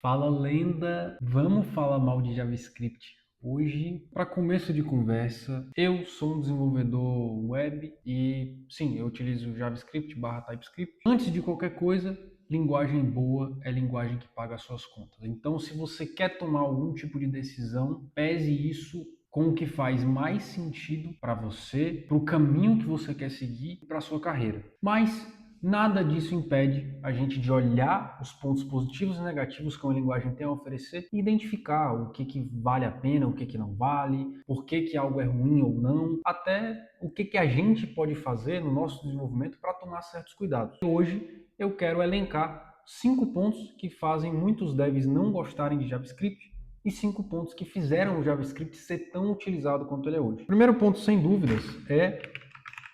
Fala lenda, vamos falar mal de JavaScript hoje. Para começo de conversa, eu sou um desenvolvedor web e sim, eu utilizo JavaScript/TypeScript. Antes de qualquer coisa, linguagem boa é linguagem que paga as suas contas. Então, se você quer tomar algum tipo de decisão, pese isso com o que faz mais sentido para você, para o caminho que você quer seguir, para a sua carreira. Mas nada disso impede a gente de olhar os pontos positivos e negativos que uma linguagem tem a oferecer e identificar o que vale a pena, o que não vale, por que algo é ruim ou não, até o que a gente pode fazer no nosso desenvolvimento para tomar certos cuidados. Hoje eu quero elencar 5 pontos que fazem muitos devs não gostarem de JavaScript e 5 pontos que fizeram o JavaScript ser tão utilizado quanto ele é hoje. O primeiro ponto, sem dúvidas, é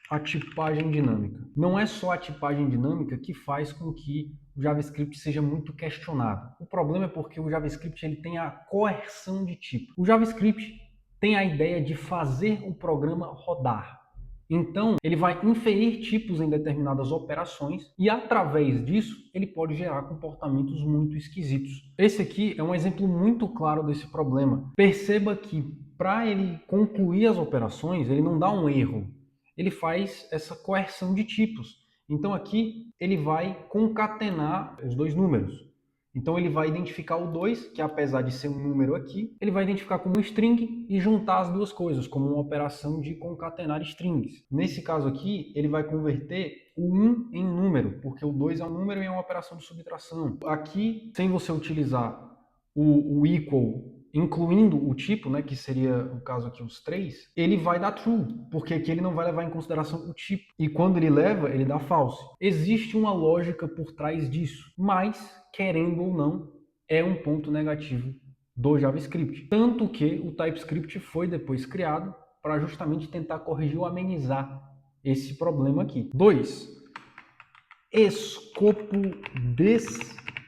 a tipagem dinâmica. Não é só a tipagem dinâmica que faz com que o JavaScript seja muito questionado. O problema é porque o JavaScript ele tem a coerção de tipo. O JavaScript tem a ideia de fazer o programa rodar. Então, ele vai inferir tipos em determinadas operações e, através disso, ele pode gerar comportamentos muito esquisitos. Esse aqui é um exemplo muito claro desse problema. Perceba que, para ele concluir as operações, ele não dá um erro, ele faz essa coerção de tipos. Então aqui ele vai concatenar os dois números. Então ele vai identificar o 2, que apesar de ser um número aqui, ele vai identificar como um string e juntar as duas coisas, como uma operação de concatenar strings. Nesse caso aqui, ele vai converter o 1 em número, porque o 2 é um número e é uma operação de subtração. Aqui, sem você utilizar o equal incluindo o tipo, né, que seria o caso aqui os 3, ele vai dar true, porque aqui ele não vai levar em consideração o tipo. E quando ele leva, ele dá false. Existe uma lógica por trás disso, mas, querendo ou não, é um ponto negativo do JavaScript. Tanto que o TypeScript foi depois criado para justamente tentar corrigir ou amenizar esse problema aqui. 2. Escopo des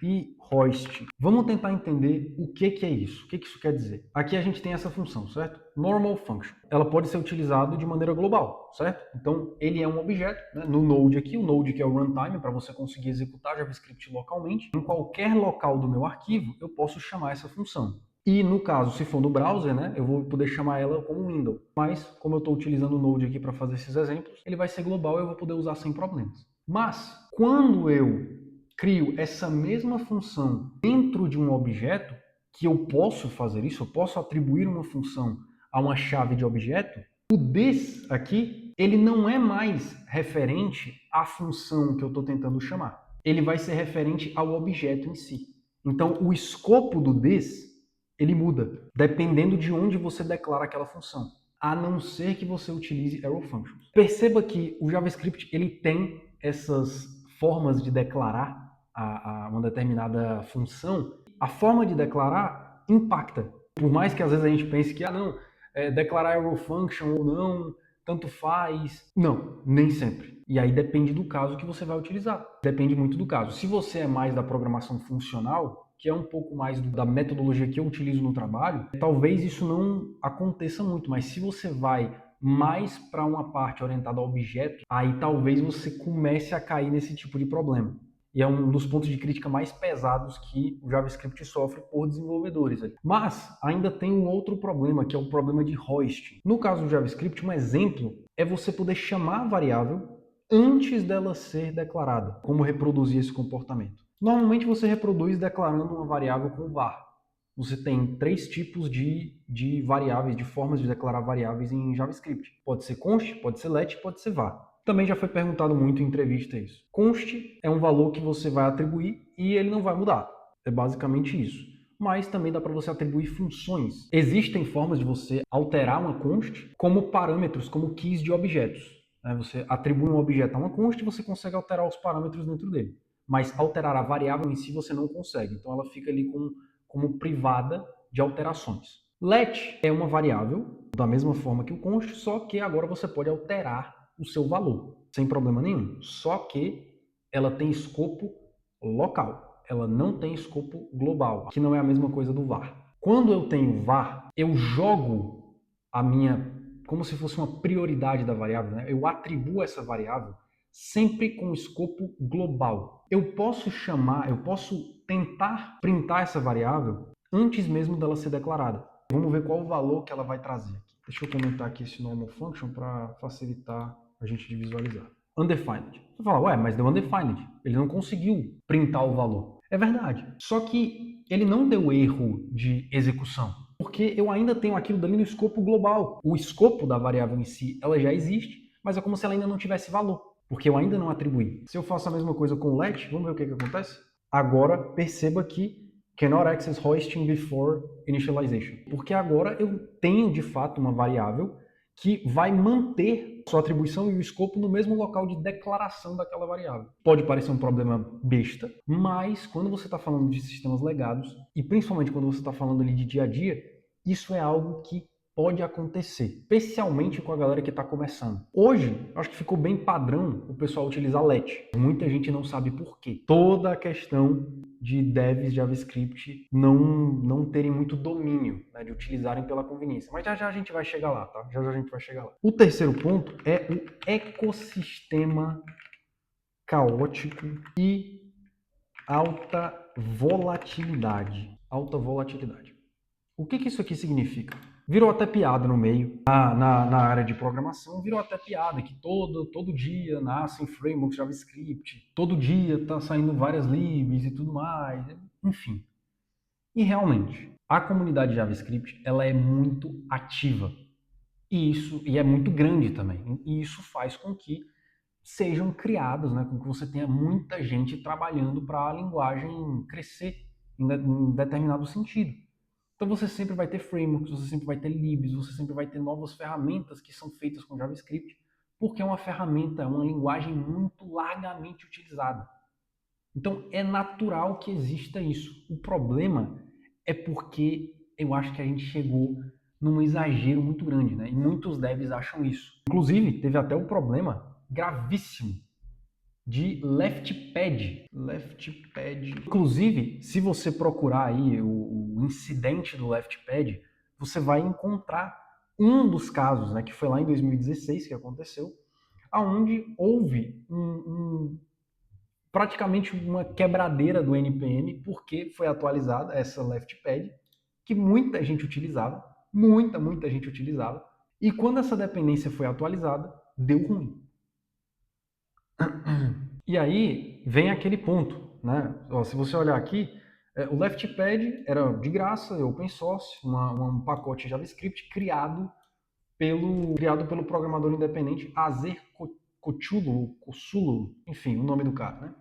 e hoist. Vamos tentar entender o que é isso. O que isso quer dizer? Aqui a gente tem essa função, certo? Normal function. Ela pode ser utilizada de maneira global, certo? Então, ele é um objeto, né? No Node aqui, o Node que é o runtime, para você conseguir executar JavaScript localmente. Em qualquer local do meu arquivo, eu posso chamar essa função. E no caso, se for no browser, né, eu vou poder chamar ela como window. Mas, como eu estou utilizando o Node aqui para fazer esses exemplos, ele vai ser global e eu vou poder usar sem problemas. Mas, quando eu crio essa mesma função dentro de um objeto, que eu posso fazer isso, eu posso atribuir uma função a uma chave de objeto, o this aqui, ele não é mais referente à função que eu estou tentando chamar. Ele vai ser referente ao objeto em si. Então, o escopo do this, ele muda, dependendo de onde você declara aquela função, a não ser que você utilize arrow functions. Perceba que o JavaScript ele tem essas formas de declarar uma determinada função. A forma de declarar impacta. Por mais que às vezes a gente pense que, declarar arrow function ou não, tanto faz. Não, nem sempre. E aí depende do caso que você vai utilizar. Depende muito do caso. Se você é mais da programação funcional, que é um pouco mais da metodologia que eu utilizo no trabalho, talvez isso não aconteça muito, mas se você vai mais para uma parte orientada a objeto, aí talvez você comece a cair nesse tipo de problema. E é um dos pontos de crítica mais pesados que o JavaScript sofre por desenvolvedores. Mas ainda tem um outro problema, que é o problema de host. No caso do JavaScript, um exemplo é você poder chamar a variável antes dela ser declarada. Como reproduzir esse comportamento? Normalmente você reproduz declarando uma variável com var. Você tem 3 tipos de variáveis, de formas de declarar variáveis em JavaScript. Pode ser const, pode ser let, pode ser var. Também já foi perguntado muito em entrevista isso. Const é um valor que você vai atribuir e ele não vai mudar. É basicamente isso. Mas também dá para você atribuir funções. Existem formas de você alterar uma const como parâmetros, como keys de objetos. Você atribui um objeto a uma const e você consegue alterar os parâmetros dentro dele. Mas alterar a variável em si você não consegue. Então ela fica ali como privada de alterações. Let é uma variável, da mesma forma que o const, só que agora você pode alterar o seu valor, sem problema nenhum. Só que ela tem escopo local, ela não tem escopo global, que não é a mesma coisa do var. Quando eu tenho var, eu jogo a minha, como se fosse uma prioridade da variável, né? Eu atribuo essa variável sempre com escopo global. Eu posso tentar printar essa variável antes mesmo dela ser declarada. Vamos ver qual o valor que ela vai trazer aqui. Deixa eu comentar aqui esse normal function para facilitar a gente de visualizar. Undefined. Você fala, ué, mas deu undefined. Ele não conseguiu printar o valor. É verdade. Só que ele não deu erro de execução, porque eu ainda tenho aquilo dali no escopo global. O escopo da variável em si, ela já existe, mas é como se ela ainda não tivesse valor, porque eu ainda não atribuí. Se eu faço a mesma coisa com o let, vamos ver o que acontece? Agora, perceba que cannot access hoisting before initialization, porque agora eu tenho de fato uma variável que vai manter sua atribuição e o escopo no mesmo local de declaração daquela variável. Pode parecer um problema besta, mas quando você está falando de sistemas legados, e principalmente quando você está falando ali de dia a dia, isso é algo que pode acontecer, especialmente com a galera que está começando. Hoje, acho que ficou bem padrão o pessoal utilizar let. Muita gente não sabe por quê. Toda a questão de devs JavaScript não terem muito domínio, né, de utilizarem pela conveniência. Mas já já a gente vai chegar lá, tá? Já já a gente vai chegar lá. O terceiro ponto é o ecossistema caótico e alta volatilidade. Alta volatilidade. O que isso aqui significa? Virou até piada no meio, na área de programação, virou até piada, que todo dia nascem frameworks JavaScript, todo dia tá saindo várias libs e tudo mais, enfim. E realmente, a comunidade JavaScript, ela é muito ativa, e é muito grande também, e isso faz com que sejam criados, né, com que você tenha muita gente trabalhando para a linguagem crescer em determinado sentido. Então você sempre vai ter frameworks, você sempre vai ter libs, você sempre vai ter novas ferramentas que são feitas com JavaScript, porque é uma ferramenta, é uma linguagem muito largamente utilizada. Então é natural que exista isso. O problema é porque eu acho que a gente chegou num exagero muito grande, né? E muitos devs acham isso. Inclusive, teve até um problema gravíssimo de Leftpad. Leftpad. Inclusive, se você procurar aí o incidente do Leftpad, você vai encontrar um dos casos, né, que foi lá em 2016 que aconteceu, aonde houve praticamente uma quebradeira do NPM, porque foi atualizada essa Leftpad, que muita gente utilizava, muita gente utilizava, e quando essa dependência foi atualizada, deu ruim. E aí vem aquele ponto, né? Ó, se você olhar aqui, o Leftpad era de graça, open source, um pacote JavaScript criado pelo programador independente Azer Kochulo, enfim, o nome do cara, né?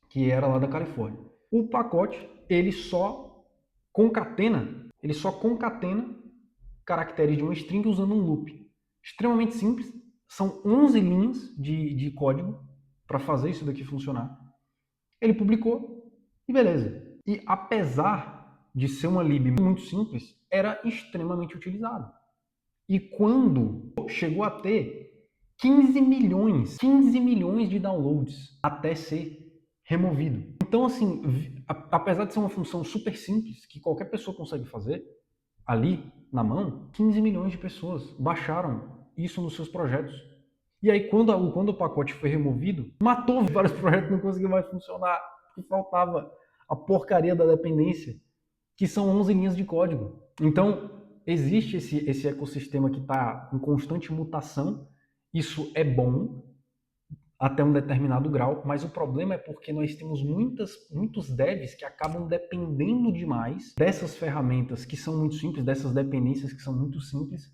Que era lá da Califórnia. O pacote, ele só concatena caracteres de uma string usando um loop. Extremamente simples, são 11 linhas de código para fazer isso daqui funcionar. Ele publicou e beleza. E apesar de ser uma lib muito simples, era extremamente utilizado. E quando chegou a ter 15 milhões de downloads até ser removido. Então, assim, apesar de ser uma função super simples, que qualquer pessoa consegue fazer, ali na mão, 15 milhões de pessoas baixaram isso nos seus projetos. E aí, quando o pacote foi removido, matou vários projetos, não conseguiu mais funcionar, porque faltava a porcaria da dependência, que são 11 linhas de código. Então, existe esse ecossistema que está em constante mutação, isso é bom até um determinado grau, mas o problema é porque nós temos muitos devs que acabam dependendo demais dessas ferramentas que são muito simples, dessas dependências que são muito simples,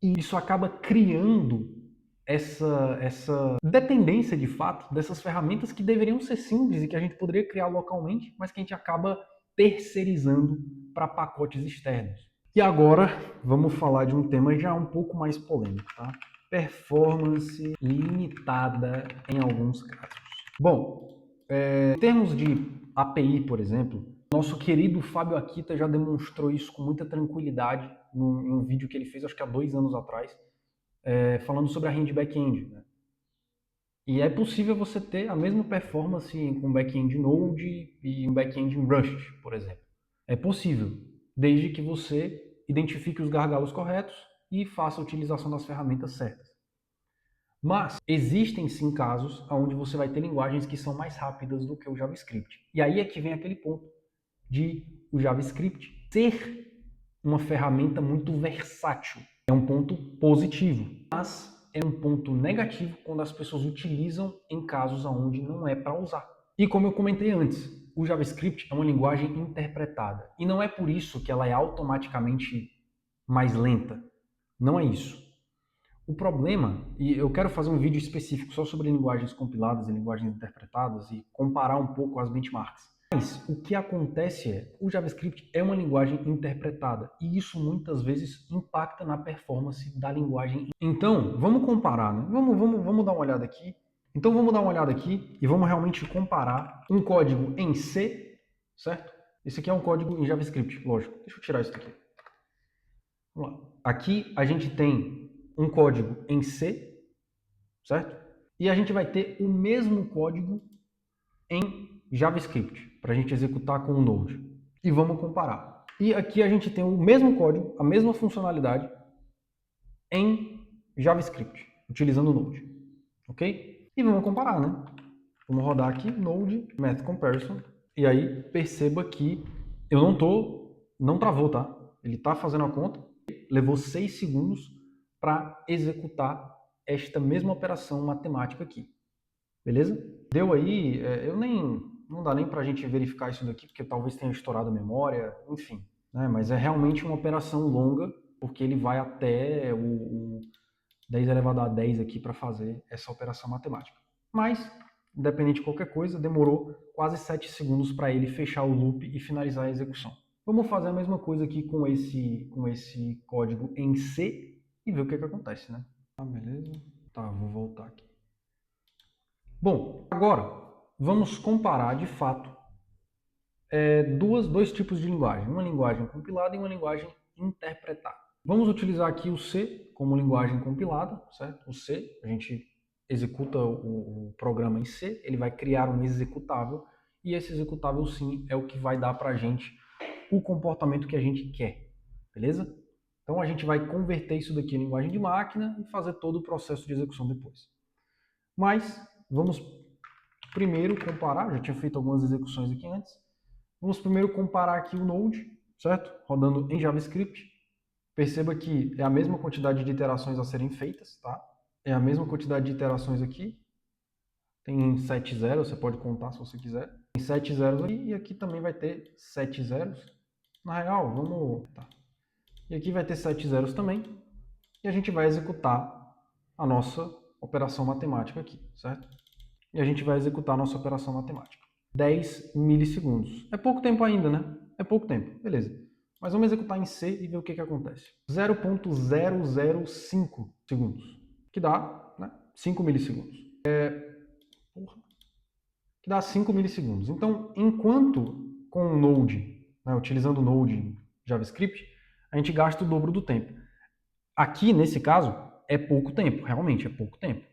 e isso acaba criando essa dependência de fato dessas ferramentas que deveriam ser simples e que a gente poderia criar localmente, mas que a gente acaba terceirizando para pacotes externos. E agora vamos falar de um tema já um pouco mais polêmico, tá? Performance limitada em alguns casos. Bom, em termos de API, por exemplo, nosso querido Fábio Akita já demonstrou isso com muita tranquilidade em um vídeo que ele fez, acho que há 2 anos atrás, falando sobre a rede back-end. Né? E é possível você ter a mesma performance com back-end Node e um back-end em Rust, por exemplo. É possível, desde que você identifique os gargalos corretos e faça a utilização das ferramentas certas. Mas existem sim casos onde você vai ter linguagens que são mais rápidas do que o JavaScript. E aí é que vem aquele ponto de o JavaScript ser uma ferramenta muito versátil. É um ponto positivo, mas é um ponto negativo quando as pessoas utilizam em casos onde não é para usar. E como eu comentei antes, o JavaScript é uma linguagem interpretada. E não é por isso que ela é automaticamente mais lenta. Não é isso. O problema, e eu quero fazer um vídeo específico só sobre linguagens compiladas e linguagens interpretadas e comparar um pouco as benchmarks. Mas o que acontece é, o JavaScript é uma linguagem interpretada e isso muitas vezes impacta na performance da linguagem. Então, vamos comparar, né? Vamos dar uma olhada aqui. Então, vamos dar uma olhada aqui e vamos realmente comparar um código em C, certo? Esse aqui é um código em JavaScript, lógico. Deixa eu tirar isso daqui. Vamos lá. Aqui a gente tem um código em C, certo? E a gente vai ter o mesmo código em JavaScript, para a gente executar com o Node. E vamos comparar. E aqui a gente tem o mesmo código, a mesma funcionalidade em JavaScript, utilizando o Node. Ok? E vamos comparar, né? Vamos rodar aqui Node, Math Comparison. E aí perceba que eu não travou, tá? Ele está fazendo a conta. Levou 6 segundos para executar esta mesma operação matemática aqui. Beleza? Deu aí, não dá nem para a gente verificar isso daqui, porque talvez tenha estourado a memória, enfim. Né? Mas é realmente uma operação longa, porque ele vai até o 10 elevado a 10 aqui para fazer essa operação matemática. Mas, independente de qualquer coisa, demorou quase 7 segundos para ele fechar o loop e finalizar a execução. Vamos fazer a mesma coisa aqui com esse código em C e ver o que acontece, né? Tá, beleza. Tá, vou voltar aqui. Bom, agora vamos comparar de fato dois tipos de linguagem. Uma linguagem compilada e uma linguagem interpretada. Vamos utilizar aqui o C como linguagem compilada, certo? O C, a gente executa o programa em C, ele vai criar um executável e esse executável sim é o que vai dar para a gente o comportamento que a gente quer, beleza? Então a gente vai converter isso daqui em linguagem de máquina e fazer todo o processo de execução depois. Mas vamos primeiro comparar, já tinha feito algumas execuções aqui antes, vamos primeiro comparar aqui o Node, certo? Rodando em JavaScript. Perceba que é a mesma quantidade de iterações a serem feitas, tá? É a mesma quantidade de iterações aqui. Tem 7 zeros, você pode contar se você quiser. Tem 7 zeros aqui e aqui também vai ter 7 zeros. Na real, vamos... Tá. E aqui vai ter 7 zeros também. E a gente vai executar a nossa operação matemática aqui, certo? E a gente vai executar a nossa operação matemática. 10 milissegundos. É pouco tempo ainda, né? É pouco tempo. Beleza. Mas vamos executar em C e ver o que acontece. 0,005 segundos. Que dá, né, 5 milissegundos. Que dá 5 milissegundos. Então, enquanto com o Node, né, utilizando o Node JavaScript, a gente gasta o dobro do tempo. Aqui, nesse caso, é pouco tempo. Realmente, é pouco tempo.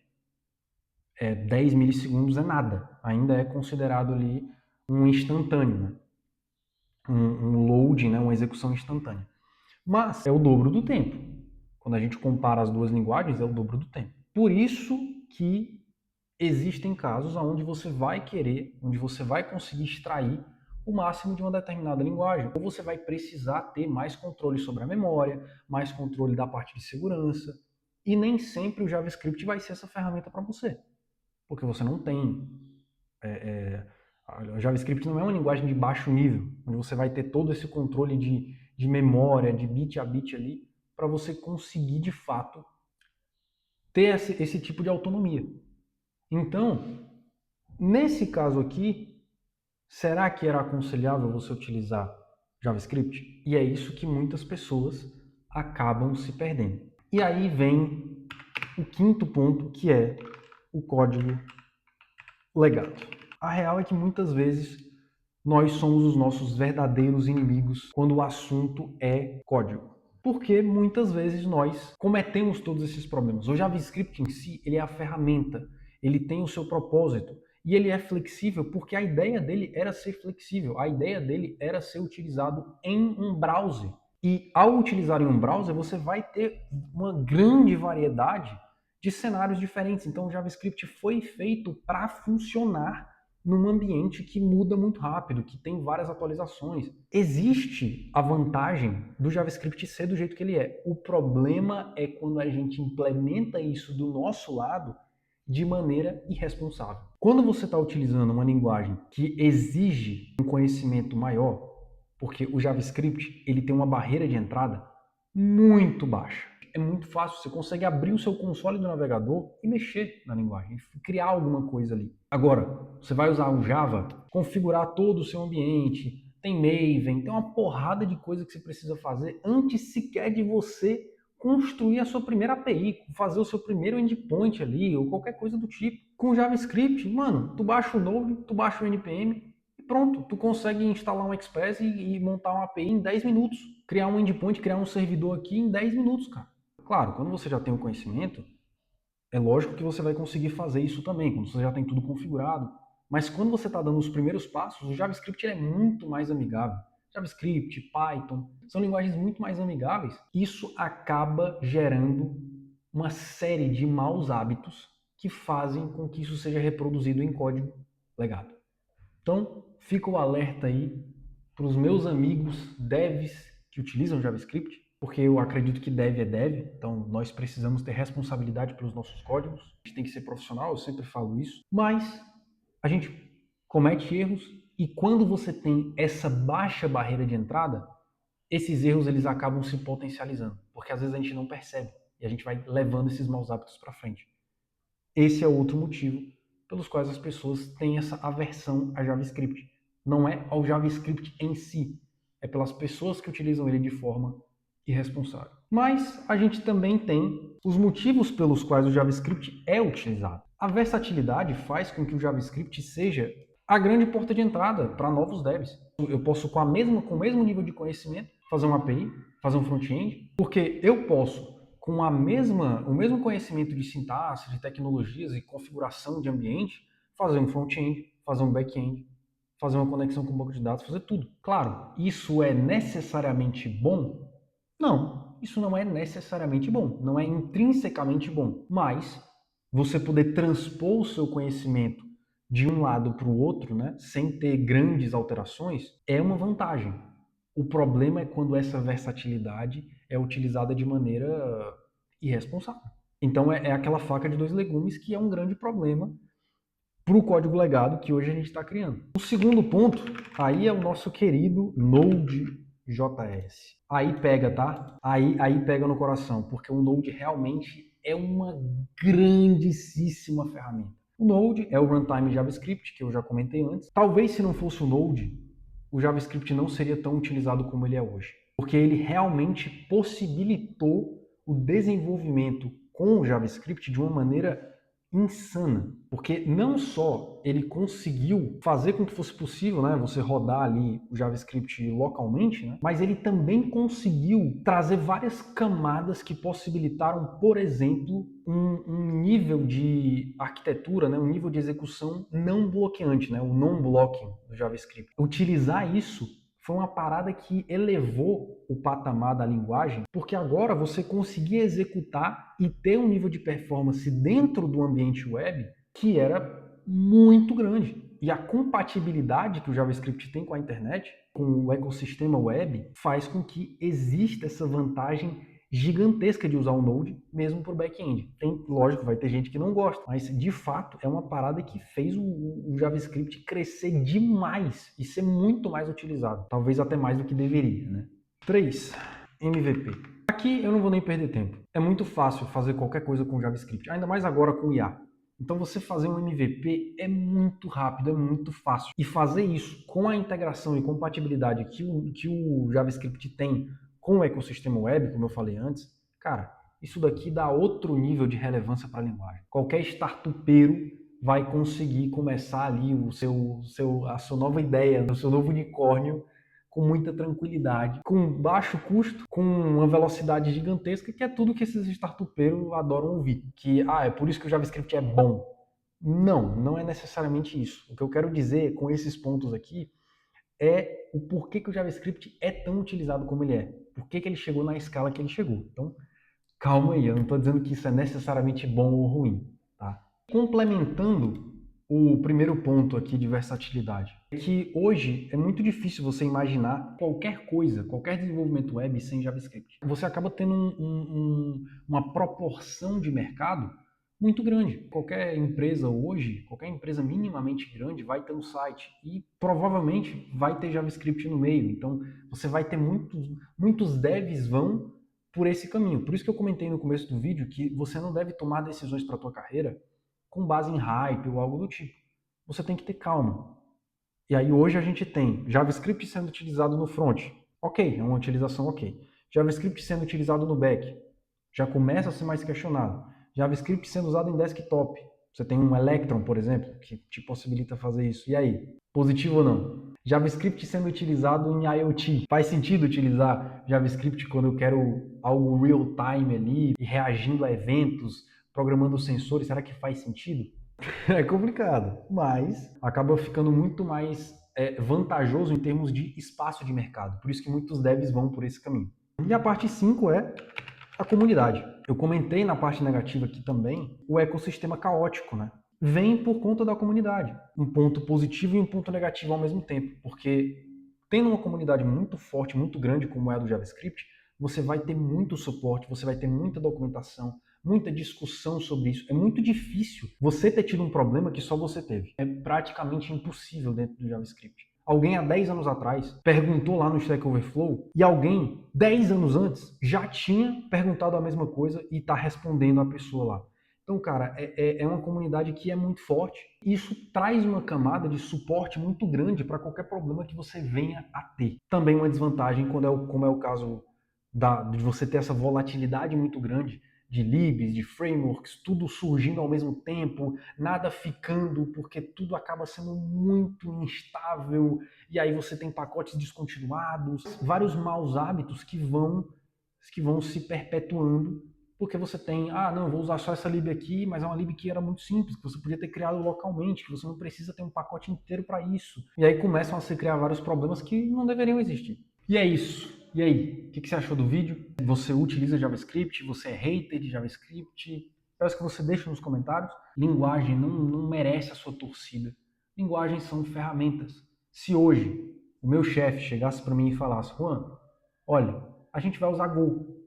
10 milissegundos é nada. Ainda é considerado ali um instantâneo, né? Um load, né? Uma execução instantânea. Mas é o dobro do tempo. Quando a gente compara as duas linguagens, é o dobro do tempo. Por isso que existem casos onde você vai querer, onde você vai conseguir extrair o máximo de uma determinada linguagem. Ou você vai precisar ter mais controle sobre a memória, mais controle da parte de segurança. E nem sempre o JavaScript vai ser essa ferramenta para você. Porque você não tem... o JavaScript não é uma linguagem de baixo nível, onde você vai ter todo esse controle de memória, de bit a bit ali, para você conseguir, de fato, ter esse tipo de autonomia. Então, nesse caso aqui, será que era aconselhável você utilizar JavaScript? E é isso que muitas pessoas acabam se perdendo. E aí vem o quinto ponto, que é o código legado. A real é que muitas vezes nós somos os nossos verdadeiros inimigos quando o assunto é código. Porque muitas vezes nós cometemos todos esses problemas. O JavaScript em si, ele é a ferramenta, ele tem o seu propósito e ele é flexível porque a ideia dele era ser flexível, a ideia dele era ser utilizado em um browser. E ao utilizar em um browser, você vai ter uma grande variedade de cenários diferentes. Então o JavaScript foi feito para funcionar num ambiente que muda muito rápido, que tem várias atualizações. Existe a vantagem do JavaScript ser do jeito que ele é. O problema é quando a gente implementa isso do nosso lado de maneira irresponsável. Quando você está utilizando uma linguagem que exige um conhecimento maior, porque o JavaScript ele tem uma barreira de entrada muito baixa. É muito fácil, você consegue abrir o seu console do navegador e mexer na linguagem, criar alguma coisa ali. Agora, você vai usar o Java, configurar todo o seu ambiente, tem Maven, tem uma porrada de coisa que você precisa fazer antes sequer de você construir a sua primeira API, fazer o seu primeiro endpoint ali, ou qualquer coisa do tipo. Com JavaScript, mano, tu baixa o Node, tu baixa o NPM, e pronto, tu consegue instalar um Express e montar uma API em 10 minutos. Criar um endpoint, criar um servidor aqui em 10 minutos, cara. Claro, quando você já tem o conhecimento, é lógico que você vai conseguir fazer isso também, quando você já tem tudo configurado. Mas quando você está dando os primeiros passos, o JavaScript é muito mais amigável. JavaScript, Python, são linguagens muito mais amigáveis. Isso acaba gerando uma série de maus hábitos que fazem com que isso seja reproduzido em código legado. Então, fica o alerta aí para os meus amigos devs que utilizam JavaScript, porque eu acredito que dev é dev, então nós precisamos ter responsabilidade pelos nossos códigos, a gente tem que ser profissional, eu sempre falo isso, mas a gente comete erros e quando você tem essa baixa barreira de entrada, esses erros eles acabam se potencializando, porque às vezes a gente não percebe e a gente vai levando esses maus hábitos para frente. Esse é outro motivo pelos quais as pessoas têm essa aversão a JavaScript. Não é ao JavaScript em si, é pelas pessoas que utilizam ele de forma irresponsável. Mas a gente também tem os motivos pelos quais o JavaScript é utilizado. A versatilidade faz com que o JavaScript seja a grande porta de entrada para novos devs. Eu posso, com o mesmo nível de conhecimento, fazer uma API, fazer um front-end, porque eu posso com o mesmo conhecimento de sintaxe, de tecnologias e configuração de ambiente, fazer um front-end, fazer um back-end, fazer uma conexão com o banco de dados, fazer tudo. Claro, isso é necessariamente bom? Não, isso não é necessariamente bom, não é intrinsecamente bom, mas você poder transpor o seu conhecimento de um lado para o outro, né, sem ter grandes alterações, é uma vantagem. O problema é quando essa versatilidade é utilizada de maneira irresponsável. Então é aquela faca de dois legumes que é um grande problema para o código legado que hoje a gente está criando. O segundo ponto, aí é o nosso querido Node.js. Aí pega, tá? Aí pega no coração, porque o Node realmente é uma grandíssima ferramenta. O Node é o runtime JavaScript, que eu já comentei antes. Talvez se não fosse o Node, o JavaScript não seria tão utilizado como ele é hoje. Porque ele realmente possibilitou o desenvolvimento com o JavaScript de uma maneira insana, porque não só ele conseguiu fazer com que fosse possível, né, você rodar ali o JavaScript localmente, né, mas ele também conseguiu trazer várias camadas que possibilitaram, por exemplo, um nível de arquitetura, né, um nível de execução não bloqueante, né, o non-blocking do JavaScript. Utilizar isso foi uma parada que elevou o patamar da linguagem, porque agora você conseguia executar e ter um nível de performance dentro do ambiente web que era muito grande. E a compatibilidade que o JavaScript tem com a internet, com o ecossistema web, faz com que exista essa vantagem gigantesca de usar o Node, mesmo para o back-end. Lógico, vai ter gente que não gosta, mas de fato é uma parada que fez o JavaScript crescer demais e ser muito mais utilizado. Talvez até mais do que deveria, né? 3. MVP. Aqui eu não vou nem perder tempo. É muito fácil fazer qualquer coisa com JavaScript, ainda mais agora com IA. Então você fazer um MVP é muito rápido, é muito fácil. E fazer isso com a integração e compatibilidade que o JavaScript tem com o ecossistema web, como eu falei antes, cara, isso daqui dá outro nível de relevância para a linguagem. Qualquer startupeiro vai conseguir começar ali a sua nova ideia, o seu novo unicórnio com muita tranquilidade, com baixo custo, com uma velocidade gigantesca, que é tudo que esses startupeiros adoram ouvir. Que, é por isso que o JavaScript é bom. Não, não é necessariamente isso. O que eu quero dizer com esses pontos aqui é o porquê que o JavaScript é tão utilizado como ele é. Por que ele chegou na escala que ele chegou. Então, Calma aí, eu não estou dizendo que isso é necessariamente bom ou ruim, tá? Complementando o primeiro ponto aqui de versatilidade, é que hoje é muito difícil você imaginar qualquer coisa, qualquer desenvolvimento web sem JavaScript. Você acaba tendo uma proporção de mercado muito grande. Qualquer empresa hoje, qualquer empresa minimamente grande vai ter um site e provavelmente vai ter JavaScript no meio. Então você vai ter muitos devs vão por esse caminho. Por isso que eu comentei no começo do vídeo que você não deve tomar decisões para a tua carreira com base em hype ou algo do tipo. Você tem que ter calma. E aí hoje a gente tem JavaScript sendo utilizado no front. Ok, é uma utilização ok. JavaScript sendo utilizado no back. Já começa a ser mais questionado. JavaScript sendo usado em desktop. Você tem um Electron, por exemplo, que te possibilita fazer isso. E aí? Positivo ou não? JavaScript sendo utilizado em IoT. Faz sentido utilizar JavaScript quando eu quero algo real-time ali, e reagindo a eventos, programando sensores? Será que faz sentido? É complicado, mas acaba ficando muito mais vantajoso em termos de espaço de mercado. Por isso que muitos devs vão por esse caminho. E a parte 5 é a comunidade. Eu comentei na parte negativa aqui também o ecossistema caótico, né? Vem por conta da comunidade. Um ponto positivo e um ponto negativo ao mesmo tempo, porque tendo uma comunidade muito forte, muito grande como é a do JavaScript, você vai ter muito suporte, você vai ter muita documentação, muita discussão sobre isso. É muito difícil você ter tido um problema que só você teve. É praticamente impossível dentro do JavaScript. Alguém há 10 anos atrás perguntou lá no Stack Overflow e alguém 10 anos antes já tinha perguntado a mesma coisa e está respondendo a pessoa lá. Então, cara, é uma comunidade que é muito forte. Isso traz uma camada de suporte muito grande para qualquer problema que você venha a ter. Também uma desvantagem como é o caso de você ter essa volatilidade muito grande de libs, de frameworks, tudo surgindo ao mesmo tempo, nada ficando, porque tudo acaba sendo muito instável, e aí você tem pacotes descontinuados, vários maus hábitos que vão se perpetuando, porque você tem, não, vou usar só essa lib aqui, mas é uma lib que era muito simples, que você podia ter criado localmente, que você não precisa ter um pacote inteiro para isso. E aí começam a se criar vários problemas que não deveriam existir. E é isso. E aí, o que você achou do vídeo? Você utiliza JavaScript? Você é hater de JavaScript? Peço que você deixe nos comentários. Linguagem não merece a sua torcida. Linguagens são ferramentas. Se hoje o meu chefe chegasse para mim e falasse, Juan, olha, a gente vai usar Go.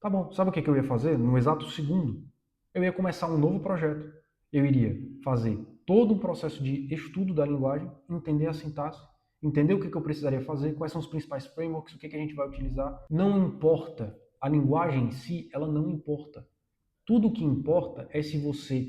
Tá bom, sabe o que eu ia fazer? No exato segundo, eu ia começar um novo projeto. Eu iria fazer todo um processo de estudo da linguagem, entender a sintaxe, entender o que eu precisaria fazer, quais são os principais frameworks, o que a gente vai utilizar. Não importa. A linguagem em si, ela não importa. Tudo o que importa é se você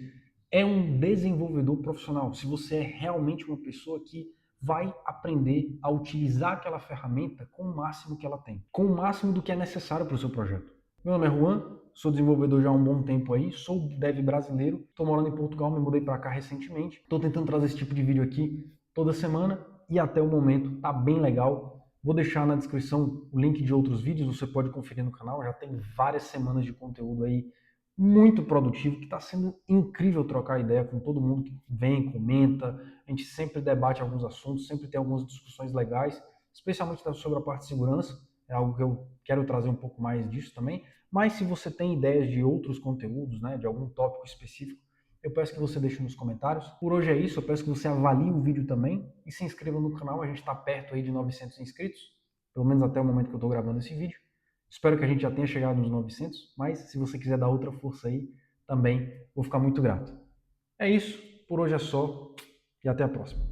é um desenvolvedor profissional, se você é realmente uma pessoa que vai aprender a utilizar aquela ferramenta com o máximo que ela tem, com o máximo do que é necessário para o seu projeto. Meu nome é Juan, sou desenvolvedor já há um bom tempo aí, sou dev brasileiro, estou morando em Portugal, me mudei para cá recentemente, estou tentando trazer esse tipo de vídeo aqui toda semana e até o momento tá bem legal. Vou deixar na descrição o link de outros vídeos, você pode conferir no canal, já tem várias semanas de conteúdo aí muito produtivo, que está sendo incrível trocar ideia com todo mundo que vem, comenta, a gente sempre debate alguns assuntos, sempre tem algumas discussões legais, especialmente sobre a parte de segurança, é algo que eu quero trazer um pouco mais disso também, mas se você tem ideias de outros conteúdos, né, de algum tópico específico, eu peço que você deixe nos comentários. Por hoje é isso, eu peço que você avalie o vídeo também e se inscreva no canal, a gente está perto aí de 900 inscritos, pelo menos até o momento que eu estou gravando esse vídeo. Espero que a gente já tenha chegado nos 900, mas se você quiser dar outra força aí, também vou ficar muito grato. É isso, por hoje é só e até a próxima.